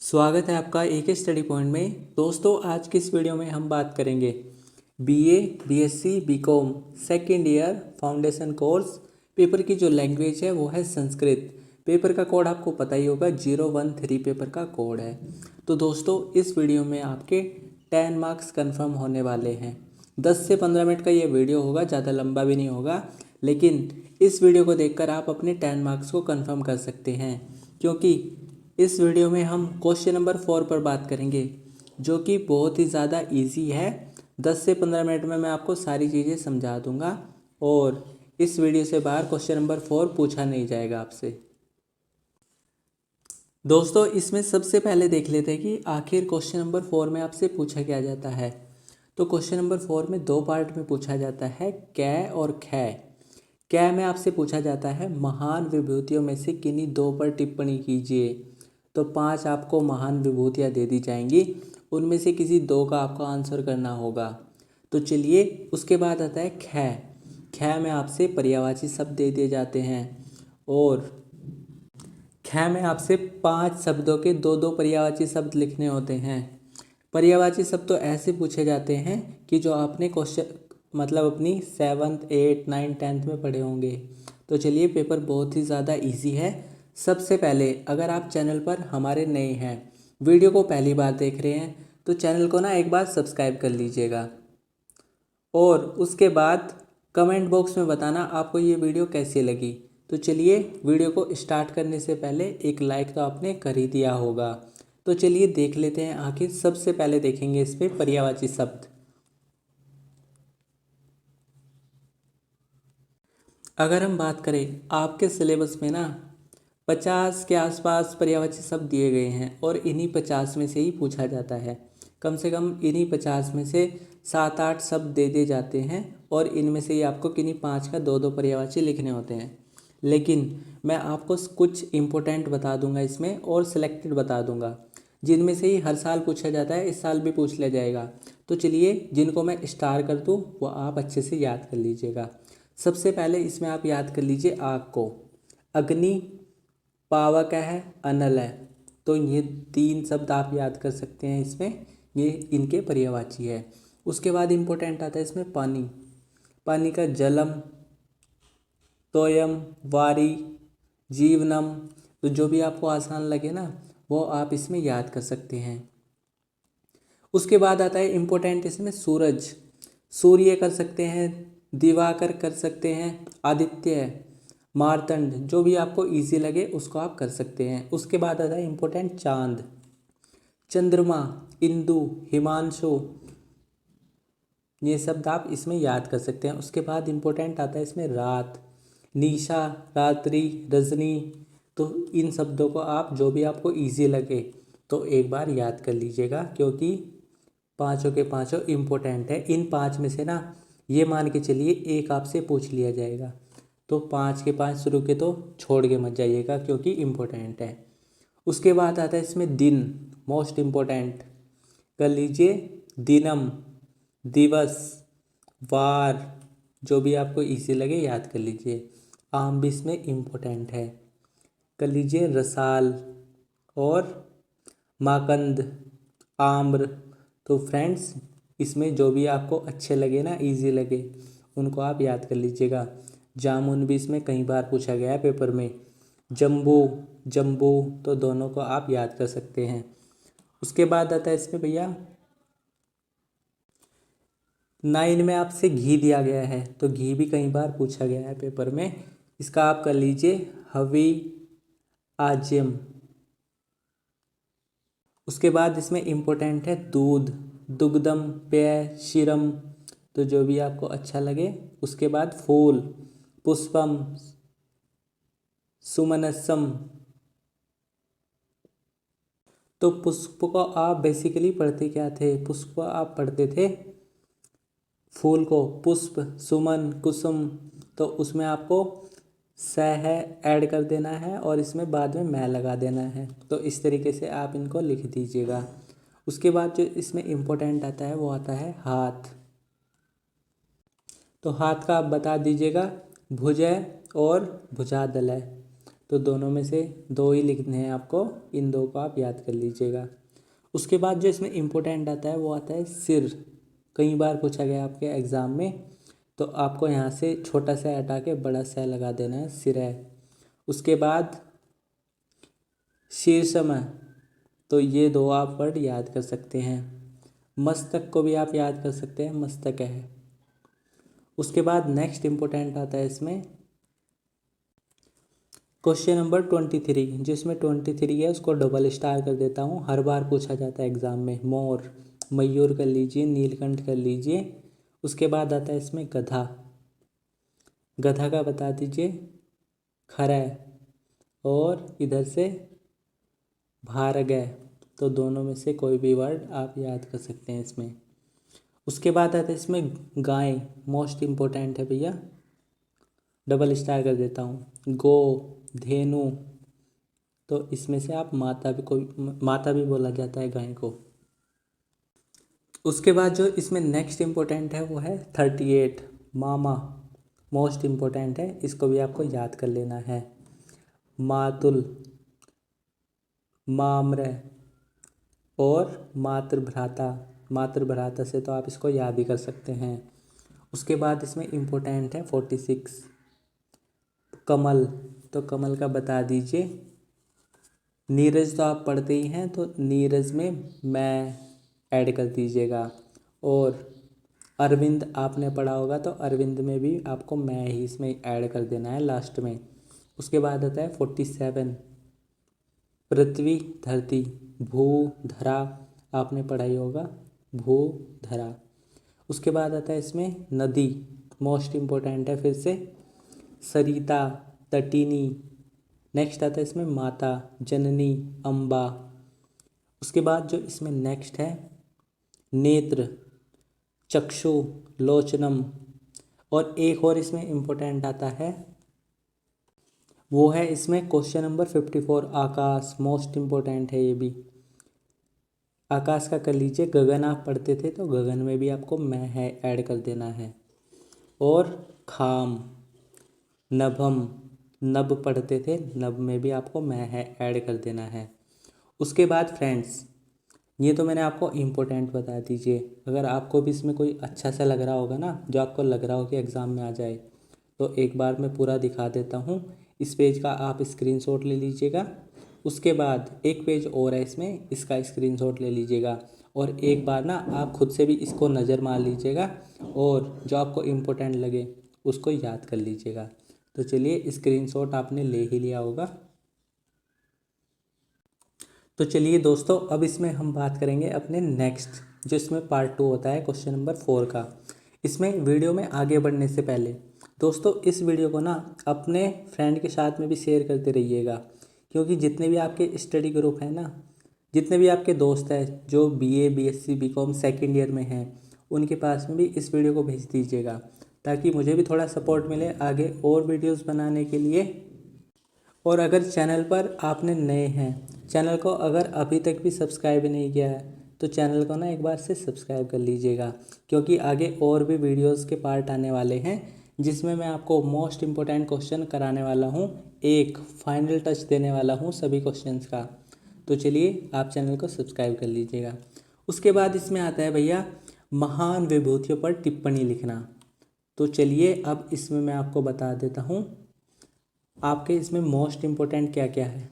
स्वागत है आपका एक स्टडी पॉइंट में। दोस्तों, आज की इस वीडियो में हम बात करेंगे BA, BSc, BCom second year foundation course. Paper की जो लैंग्वेज है वो है संस्कृत। पेपर का कोड आपको पता ही होगा, 013 पेपर का कोड है। तो दोस्तों, इस वीडियो में आपके 10 मार्क्स कन्फर्म होने वाले हैं। 10 से 15 मिनट का ये वीडियो होगा, ज़्यादा लंबा भी नहीं होगा, लेकिन इस वीडियो को देखकर आप अपने 10 मार्क्स को कन्फर्म कर सकते हैं, क्योंकि इस वीडियो में हम क्वेश्चन नंबर 4 पर बात करेंगे, जो कि बहुत ही ज़्यादा इजी है। 10 से 15 मिनट में मैं आपको सारी चीज़ें समझा दूंगा और इस वीडियो से बाहर क्वेश्चन नंबर 4 पूछा नहीं जाएगा आपसे। दोस्तों, इसमें सबसे पहले देख लेते हैं कि आखिर क्वेश्चन नंबर 4 में आपसे पूछा क्या जाता है। तो क्वेश्चन नंबर 4 में 2 पार्ट में पूछा जाता है, कै और खै। कै में आपसे पूछा जाता है महान विभूतियों में से किन्हीं 2 पर टिप्पणी कीजिए। तो 5 आपको महान विभूतियाँ दे दी जाएंगी, उनमें से किसी 2 का आपको आंसर करना होगा। तो चलिए, उसके बाद आता है खै। खै में आपसे पर्यायवाची शब्द दे दिए जाते हैं और खै में आपसे 5 शब्दों के 2-2 पर्यायवाची शब्द लिखने होते हैं। पर्यायवाची शब्द तो ऐसे पूछे जाते हैं कि जो आपने क्वेश्चन अपनी 7th 8th 9th 10th में पढ़े होंगे। तो चलिए, पेपर बहुत ही ज़्यादा इजी है। सबसे पहले, अगर आप चैनल पर हमारे नए हैं, वीडियो को पहली बार देख रहे हैं, तो चैनल को ना एक बार सब्सक्राइब कर लीजिएगा और उसके बाद कमेंट बॉक्स में बताना आपको ये वीडियो कैसी लगी। तो चलिए, वीडियो को स्टार्ट करने से पहले एक लाइक तो आपने कर ही दिया होगा। तो चलिए देख लेते हैं, आखिर सबसे पहले देखेंगे इस पे पर्यायवाची शब्द। अगर हम बात करें, आपके सिलेबस में ना 50 के आसपास पर्यायवाची शब्द दिए गए हैं और इन्हीं 50 में से ही पूछा जाता है। कम से कम इन्हीं 50 में से 7-8 शब्द दे दिए जाते हैं और इनमें से ही आपको किन्हीं 5 का 2-2 पर्यायवाची लिखने होते हैं। लेकिन मैं आपको कुछ इम्पोर्टेंट बता दूंगा इसमें और सिलेक्टेड बता दूंगा, जिनमें से ही हर साल पूछा जाता है, इस साल भी पूछ लिया जाएगा। तो चलिए, जिनको मैं स्टार कर दूँ वो आप अच्छे से याद कर लीजिएगा। सबसे पहले इसमें आप याद कर लीजिए आग को। अग्नि, पावक है, अनल है। तो ये 3 शब्द आप याद कर सकते हैं इसमें, ये इनके पर्यायवाची है। उसके बाद इम्पोर्टेंट आता है इसमें पानी। पानी का जलम, तोयम, वारी, जीवनम। तो जो भी आपको आसान लगे ना, वो आप इसमें याद कर सकते हैं। उसके बाद आता है इम्पोर्टेंट इसमें सूरज। सूर्य कर सकते हैं, दिवाकर कर सकते हैं, आदित्य, मार्तंड। जो भी आपको इजी लगे उसको आप कर सकते हैं। उसके बाद आता है इम्पोर्टेंट चांद, चंद्रमा, इंदु, हिमांशु। ये शब्द आप इसमें याद कर सकते हैं। उसके बाद इम्पोर्टेंट आता है इसमें रात, निशा, रात्रि, रजनी। तो इन शब्दों को आप जो भी आपको इजी लगे तो एक बार याद कर लीजिएगा, क्योंकि पाँचों के पाँचों इम्पोर्टेंट है। इन 5 में से ना ये मान के चलिए एक आपसे पूछ लिया जाएगा, तो 5 के 5 शुरू के तो छोड़ के मत जाइएगा, क्योंकि इम्पोर्टेंट है। उसके बाद आता है इसमें दिन, मोस्ट इम्पोर्टेंट। कर लीजिए दिनम, दिवस, वार। जो भी आपको इजी लगे याद कर लीजिए। आम भी इसमें इम्पोर्टेंट है, कर लीजिए रसाल और माकंद, आम्र। तो फ्रेंड्स, इसमें जो भी आपको अच्छे लगे ना, इजी लगे, उनको आप याद कर लीजिएगा। जामुन भी इसमें कई बार पूछा गया है पेपर में। जम्बू, जम्बू। तो दोनों को आप याद कर सकते हैं। उसके बाद आता है इसमें भैया 9 में आपसे घी दिया गया है, तो घी भी कई बार पूछा गया है पेपर में। इसका आप कर लीजिए हवी, आज्यम। उसके बाद इसमें इम्पोर्टेंट है दूध, दुग्धम, पेय, क्षीरम। तो जो भी आपको अच्छा लगे। उसके बाद फूल, पुष्पम, सुमनसम। तो पुष्प को आप बेसिकली पढ़ते क्या थे? पुष्प आप पढ़ते थे फूल को, पुष्प, सुमन, कुसुम। तो उसमें आपको स है ऐड कर देना है और इसमें बाद में मैं लगा देना है। तो इस तरीके से आप इनको लिख दीजिएगा। उसके बाद जो इसमें इम्पोर्टेंट आता है वो आता है हाथ। तो हाथ का आप बता दीजिएगा भुजय और भुजादलय। तो दोनों में से दो ही लिखने हैं आपको, इन दो को आप याद कर लीजिएगा। उसके बाद जो इसमें इम्पोर्टेंट आता है वो आता है सिर। कई बार पूछा गया आपके एग्ज़ाम में, तो आपको यहाँ से छोटा सा हटा के बड़ा सा लगा देना है, सिर है। उसके बाद शीर्षम, तो ये दो आप वर्ड याद कर सकते हैं। मस्तक को भी आप याद कर सकते हैं, मस्तक है। उसके बाद नेक्स्ट इम्पोर्टेंट आता है इसमें क्वेश्चन नंबर 23, जिसमें 23 है उसको डबल स्टार कर देता हूँ, हर बार पूछा जाता है एग्ज़ाम में। मोर, मयूर कर लीजिए, नीलकंठ कर लीजिए। उसके बाद आता है इसमें गधा, गधा का बता दीजिए, खरा, और इधर से भारग है। तो दोनों में से कोई भी वर्ड आप याद कर सकते हैं इसमें। उसके बाद आता है इसमें गाय, मोस्ट इम्पोर्टेंट है भैया, डबल स्टार कर देता हूँ। गो, धेनु, तो इसमें से आप माता भी बोला जाता है गाय को। उसके बाद जो इसमें नेक्स्ट इम्पोर्टेंट है वो है 38, मामा, मोस्ट इम्पोर्टेंट है, इसको भी आपको याद कर लेना है। मातुल, माम्र, और मातृभ्राता, मातृभ्राता से तो आप इसको याद ही कर सकते हैं। उसके बाद इसमें इम्पोर्टेंट है 46, कमल, तो कमल का बता दीजिए। नीरज तो आप पढ़ते ही हैं, तो नीरज में मैं ऐड कर दीजिएगा। और अरविंद आपने पढ़ा होगा, तो अरविंद में भी आपको मैं ही इसमें ऐड कर देना है लास्ट में। उसके बाद आता है 47, पृथ्वी, धरती, भू धरा आपने पढ़ाई होगा, भू धरा। उसके बाद आता है इसमें नदी, मोस्ट इम्पोर्टेंट है फिर से, सरिता, तटिनी। नेक्स्ट आता है इसमें माता, जननी, अम्बा। उसके बाद जो इसमें नेक्स्ट है नेत्र, चक्षु, लोचनम। और एक और इसमें इम्पोर्टेंट आता है, वो है इसमें क्वेश्चन नंबर 54, आकाश, मोस्ट इम्पोर्टेंट है ये भी। आकाश का कर लीजिए, गगन आप पढ़ते थे तो गगन में भी आपको मैं है ऐड कर देना है। और खाम, नभम, नभ पढ़ते थे, नभ में भी आपको मैं है ऐड कर देना है। उसके बाद फ्रेंड्स, ये तो मैंने आपको इम्पोर्टेंट बता दीजिए। अगर आपको भी इसमें कोई अच्छा सा लग रहा होगा ना, जो आपको लग रहा हो कि एग्ज़ाम में आ जाए, तो एक बार मैं पूरा दिखा देता हूँ। इस पेज का आप स्क्रीनशॉट ले लीजिएगा। उसके बाद एक पेज और है इसमें, इसका स्क्रीनशॉट ले लीजिएगा। और एक बार ना आप खुद से भी इसको नज़र मार लीजिएगा, और जो आपको इम्पोर्टेंट लगे उसको याद कर लीजिएगा। तो चलिए, स्क्रीनशॉट आपने ले ही लिया होगा। तो चलिए दोस्तों, अब इसमें हम बात करेंगे अपने नेक्स्ट, जो इसमें पार्ट 2 होता है क्वेश्चन नंबर 4 का। इसमें वीडियो में आगे बढ़ने से पहले दोस्तों, इस वीडियो को ना अपने फ्रेंड के साथ में भी शेयर करते रहिएगा, क्योंकि जितने भी आपके स्टडी ग्रुप हैं ना, जितने भी आपके दोस्त हैं जो BA BSc BCom second year में हैं, उनके पास में भी इस वीडियो को भेज दीजिएगा, ताकि मुझे भी थोड़ा सपोर्ट मिले आगे और वीडियोस बनाने के लिए। और अगर चैनल पर आपने नए हैं, चैनल को अगर अभी तक भी सब्सक्राइब नहीं किया है, तो चैनल को ना एक बार से सब्सक्राइब कर लीजिएगा, क्योंकि आगे और भी वीडियोस के पार्ट आने वाले हैं, जिसमें मैं आपको मोस्ट इम्पोर्टेंट क्वेश्चन कराने वाला हूँ, एक फाइनल टच देने वाला हूँ सभी क्वेश्चंस का। तो चलिए, आप चैनल को सब्सक्राइब कर लीजिएगा। उसके बाद इसमें आता है भैया महान विभूतियों पर टिप्पणी लिखना। तो चलिए, अब इसमें मैं आपको बता देता हूँ आपके इसमें मोस्ट इम्पोर्टेंट क्या क्या है।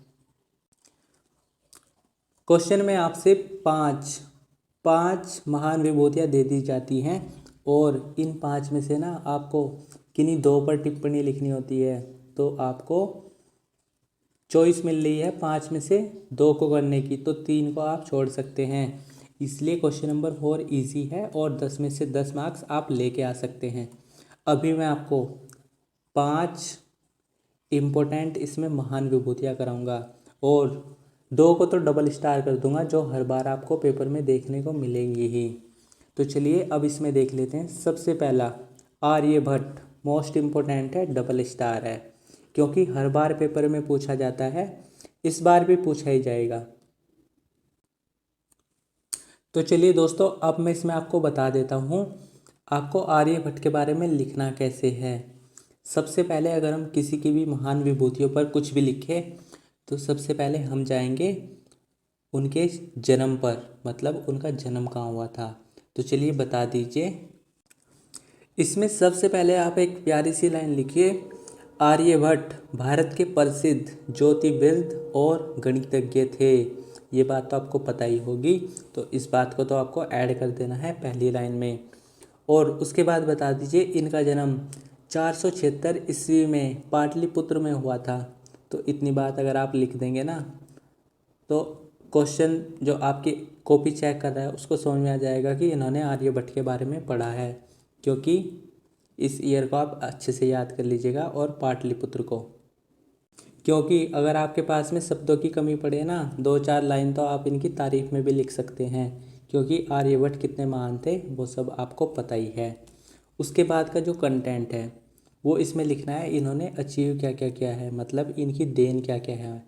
क्वेश्चन में आपसे पाँच महान विभूतियाँ दे दी जाती हैं, और इन 5 में से ना आपको किन्हीं 2 पर टिप्पणी लिखनी होती है। तो आपको चॉइस मिल रही है 5 में से 2 को करने की, तो 3 को आप छोड़ सकते हैं। इसलिए क्वेश्चन नंबर 4 इजी है, और 10 में से 10 मार्क्स आप लेके आ सकते हैं। अभी मैं आपको 5 इम्पोर्टेंट इसमें महान विभूतियाँ कराऊंगा, और 2 को तो डबल स्टार कर दूंगा, जो हर बार आपको पेपर में देखने को मिलेंगी ही। तो चलिए, अब इसमें देख लेते हैं। सबसे पहला आर्यभट्ट, मोस्ट इम्पोर्टेंट है, डबल स्टार है, क्योंकि हर बार पेपर में पूछा जाता है, इस बार भी पूछा ही जाएगा। तो चलिए दोस्तों, अब मैं इसमें आपको बता देता हूँ आपको आर्यभट्ट के बारे में लिखना कैसे है। सबसे पहले अगर हम किसी की भी महान विभूतियों पर कुछ भी लिखें तो सबसे पहले हम जाएंगे उनके जन्म पर, मतलब उनका जन्म कहाँ हुआ था। तो चलिए बता दीजिए। इसमें सबसे पहले आप एक प्यारी सी लाइन लिखिए, आर्यभट्ट भारत के प्रसिद्ध ज्योतिर्विद और गणितज्ञ थे। ये बात तो आपको पता ही होगी, तो इस बात को तो आपको ऐड कर देना है पहली लाइन में। और उसके बाद बता दीजिए इनका जन्म 476 ईस्वी में पाटलिपुत्र में हुआ था। तो इतनी बात अगर आप लिख देंगे ना, तो क्वेश्चन जो आपकी कॉपी चेक कर रहा है उसको समझ में आ जाएगा कि इन्होंने आर्यभट्ट के बारे में पढ़ा है। क्योंकि इस ईयर को आप अच्छे से याद कर लीजिएगा और पाटलिपुत्र को, क्योंकि अगर आपके पास में शब्दों की कमी पड़े ना, 2-4 लाइन तो आप इनकी तारीफ में भी लिख सकते हैं, क्योंकि आर्यभट्ट कितने महान थे वो सब आपको पता ही है। उसके बाद का जो कंटेंट है वो इसमें लिखना है, इन्होंने अचीव क्या क्या किया है, मतलब इनकी देन क्या क्या है।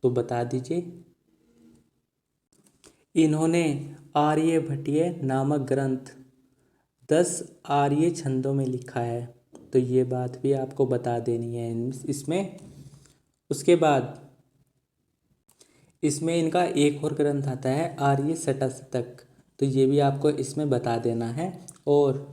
तो बता दीजिए। इन्होंने आर्यभट्टीय नामक ग्रंथ 10 आर्य छंदों में लिखा है। तो ये बात भी आपको बता देनी है इसमें। उसके बाद इसमें इनका एक और ग्रंथ आता है आर्य शतक, तो ये भी आपको इसमें बता देना है। और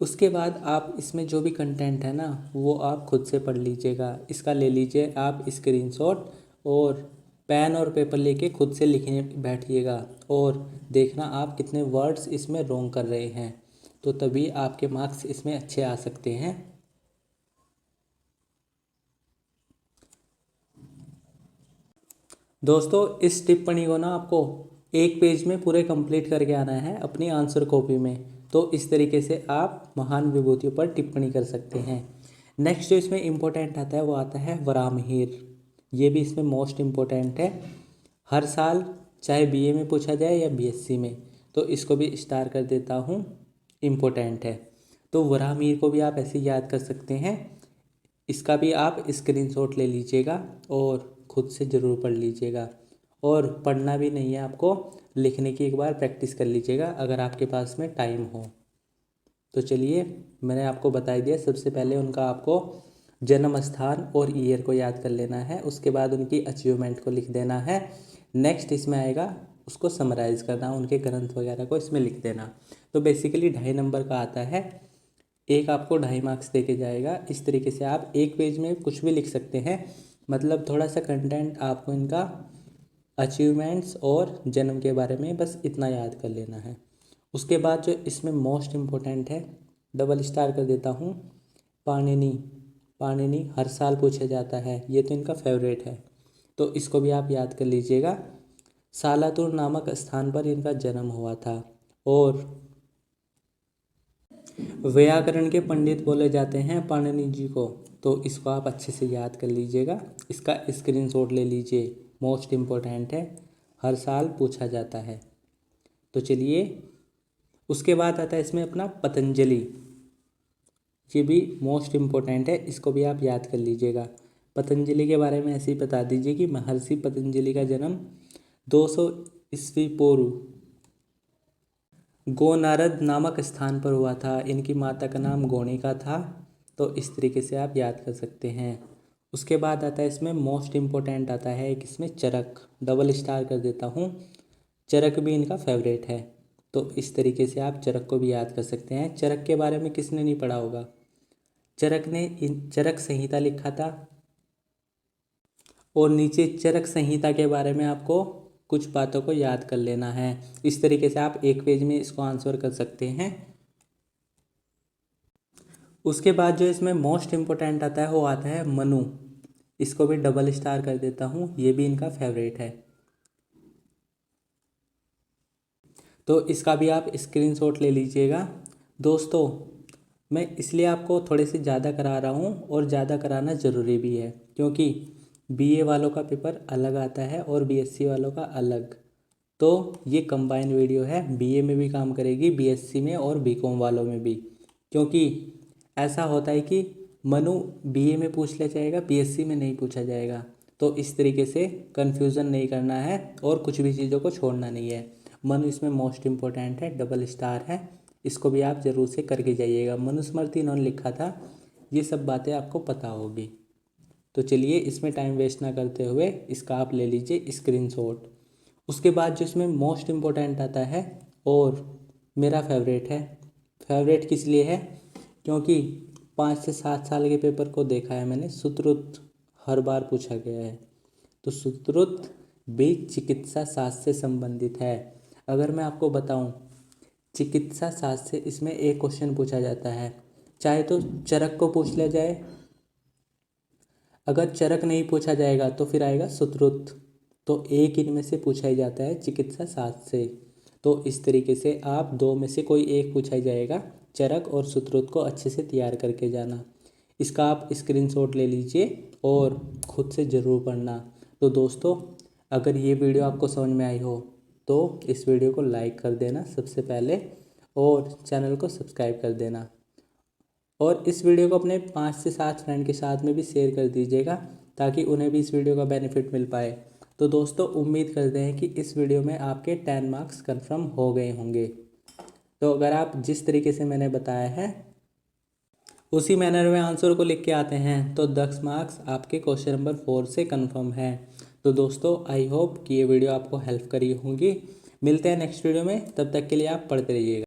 उसके बाद आप इसमें जो भी कंटेंट है ना वो आप खुद से पढ़ लीजिएगा। इसका ले लीजिए आप स्क्रीनशॉट और पेन और पेपर लेके खुद से लिखने बैठिएगा और देखना आप कितने वर्ड्स इसमें रॉन्ग कर रहे हैं, तो तभी आपके मार्क्स इसमें अच्छे आ सकते हैं। दोस्तों इस टिप्पणी को ना आपको एक पेज में पूरे कंप्लीट करके आना है अपनी आंसर कॉपी में। तो इस तरीके से आप महान विभूतियों पर टिप्पणी कर सकते हैं। नेक्स्ट जो इसमें इम्पोर्टेंट आता है वो आता है वराहमिहिर। ये भी इसमें मोस्ट इम्पोर्टेंट है, हर साल चाहे बीए में पूछा जाए या बीएससी में, तो इसको भी स्टार कर देता हूँ, इम्पोर्टेंट है। तो वराहमिहिर को भी आप ऐसे याद कर सकते हैं। इसका भी आप स्क्रीनशॉट ले लीजिएगा और खुद से ज़रूर पढ़ लीजिएगा। और पढ़ना भी नहीं है आपको, लिखने की एक बार प्रैक्टिस कर लीजिएगा अगर आपके पास में टाइम हो। तो चलिए मैंने आपको बता दिया, सबसे पहले उनका आपको जन्म स्थान और ईयर को याद कर लेना है, उसके बाद उनकी अचीवमेंट को लिख देना है। नेक्स्ट इसमें आएगा उसको समराइज़ करना, उनके ग्रंथ वगैरह को इसमें लिख देना। तो बेसिकली 2.5 नंबर का आता है, एक आपको 2.5 मार्क्स दे के जाएगा। इस तरीके से आप एक पेज में कुछ भी लिख सकते हैं, मतलब थोड़ा सा कंटेंट आपको इनका अचीवमेंट्स और जन्म के बारे में बस इतना याद कर लेना है। उसके बाद जो इसमें मोस्ट इम्पोर्टेंट है, डबल स्टार कर देता हूँ, पाणिनि। पाणिनि हर साल पूछा जाता है, ये तो इनका फेवरेट है, तो इसको भी आप याद कर लीजिएगा। सालातुर नामक स्थान पर इनका जन्म हुआ था। और व्याकरण के पंडित बोले जाते हैं पाणिनि जी को, तो इसको आप अच्छे से याद कर लीजिएगा। इसका स्क्रीनशॉट ले लीजिए, मोस्ट इम्पोर्टेंट है, हर साल पूछा जाता है। तो चलिए उसके बाद आता है इसमें अपना पतंजलि। ये भी मोस्ट इम्पोर्टेंट है, इसको भी आप याद कर लीजिएगा। पतंजलि के बारे में ऐसे ही बता दीजिए कि महर्षि पतंजलि का जन्म 200 ईस्वी पूर्व गोनारद नामक स्थान पर हुआ था। इनकी माता का नाम गोणिका था। तो इस तरीके से आप याद कर सकते हैं। उसके बाद आता है इसमें मोस्ट इम्पोर्टेंट आता है एक इसमें चरक, डबल स्टार कर देता हूँ। चरक भी इनका फेवरेट है, तो इस तरीके से आप चरक को भी याद कर सकते हैं। चरक के बारे में किसने नहीं पढ़ा होगा, चरक ने चरक संहिता लिखा था। और नीचे चरक संहिता के बारे में आपको कुछ बातों को याद कर लेना है। इस तरीके से आप एक पेज में इसको आंसर कर सकते हैं। उसके बाद जो इसमें मोस्ट इम्पोर्टेंट आता है वो आता है मनु। इसको भी डबल स्टार कर देता हूँ, ये भी इनका फेवरेट है। तो इसका भी आप स्क्रीनशॉट ले लीजिएगा। दोस्तों मैं इसलिए आपको थोड़े से ज़्यादा करा रहा हूँ, और ज़्यादा कराना ज़रूरी भी है, क्योंकि बीए वालों का पेपर अलग आता है और बीएससी वालों का अलग। तो ये कंबाइन वीडियो है, बीए में भी काम करेगी, बीएससी में और बीकॉम वालों में भी। क्योंकि ऐसा होता है कि मनु बीए में पूछ लिया जाएगा, बीएससी में नहीं पूछा जाएगा। तो इस तरीके से कन्फ्यूज़न नहीं करना है और कुछ भी चीज़ों को छोड़ना नहीं है। मनु इसमें मोस्ट इम्पोर्टेंट है, डबल स्टार है, इसको भी आप ज़रूर से करके जाइएगा। मनुस्मृति इन्होंने लिखा था ये सब बातें आपको पता होगी। तो चलिए इसमें टाइम वेस्ट ना करते हुए इसका आप ले लीजिए स्क्रीनशॉट। उसके बाद जो इसमें मोस्ट इम्पोर्टेंट आता है और मेरा फेवरेट है, फेवरेट किस लिए है, क्योंकि 5 से 7 साल के पेपर को देखा है मैंने, सुश्रुत हर बार पूछा गया है। तो सुश्रुत भी चिकित्सा शास्त्र से संबंधित है। अगर मैं आपको बताऊं, चिकित्सा शास्त्र से इसमें एक क्वेश्चन पूछा जाता है, चाहे तो चरक को पूछ लिया जाए, अगर चरक नहीं पूछा जाएगा तो फिर आएगा सुश्रुत। तो एक इनमें से पूछा ही जाता है चिकित्सा शास्त्र से। तो इस तरीके से आप दो में से कोई एक पूछा ही जाएगा, चरक और सुश्रुत को अच्छे से तैयार करके जाना। इसका आप स्क्रीनशॉट ले लीजिए और ख़ुद से ज़रूर पढ़ना। तो दोस्तों, अगर ये वीडियो आपको समझ में आई हो तो इस वीडियो को लाइक कर देना सबसे पहले, और चैनल को सब्सक्राइब कर देना, और इस वीडियो को अपने 5 से 7 फ्रेंड के साथ में भी शेयर कर दीजिएगा ताकि उन्हें भी इस वीडियो का बेनिफिट मिल पाए। तो दोस्तों, उम्मीद करते हैं कि इस वीडियो में आपके 10 मार्क्स कंफर्म हो गए होंगे। तो अगर आप जिस तरीके से मैंने बताया है उसी मैनर में आंसर को लिख के आते हैं तो 10 मार्क्स आपके क्वेश्चन नंबर 4 से कंफर्म है। तो दोस्तों, आई होप कि ये वीडियो आपको हेल्प करी होंगी। मिलते हैं नेक्स्ट वीडियो में, तब तक के लिए आप पढ़ते रहिएगा।